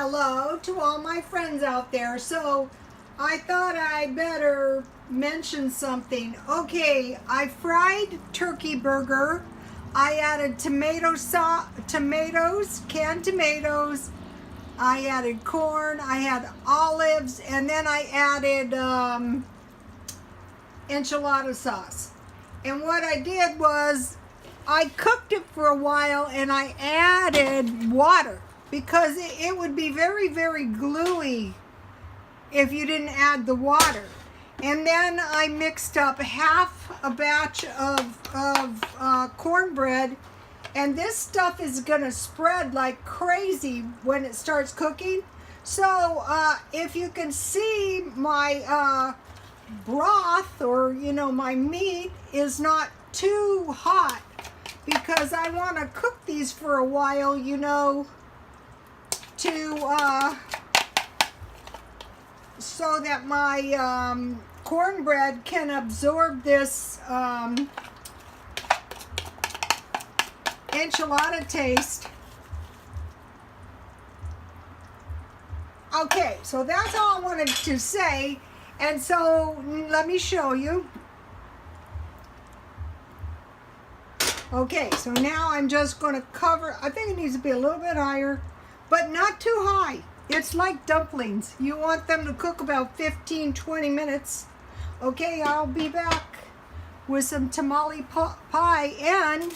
Hello to all my friends out there. So I thought I better mention something. Okay, I fried turkey burger. I added tomatoes, canned tomatoes. I added corn. I had olives, and then I added enchilada sauce. And what I did was I cooked it for a while and I added water because it would be very, very gluey if you didn't add the water. And then I mixed up half a batch of cornbread, and this stuff is gonna spread like crazy when it starts cooking. So if you can see, my broth, or my meat is not too hot because I want to cook these for a while, to so that my cornbread can absorb this enchilada taste. Okay, so that's all I wanted to say, and so let me show you. Okay, so now I'm just going to cover. I think it needs to be a little bit higher, but not too high. It's like dumplings. You want them to cook about 15-20 minutes. Okay, I'll be back with some tamale pie. And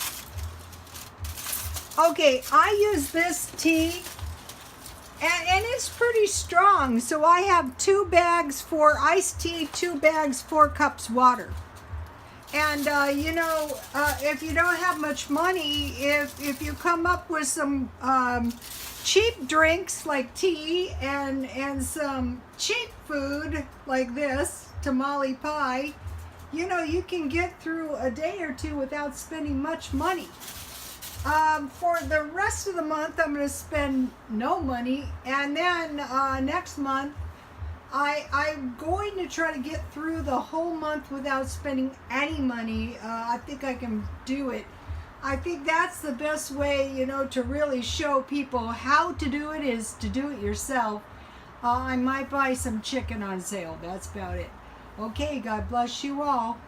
okay, I use this tea, and it's pretty strong. So I have 2 bags for iced tea, 2 bags, 4 cups water. And if you don't have much money, if you come up with some cheap drinks like tea and some cheap food like this tamale pie, you can get through a day or two without spending much money. For the rest of the month, I'm going to spend no money, and then next month I'm going to try to get through the whole month without spending any money. I think I can do it. I think that's the best way, to really show people how to do it, is to do it yourself. I might buy some chicken on sale. That's about it. Okay, God bless you all.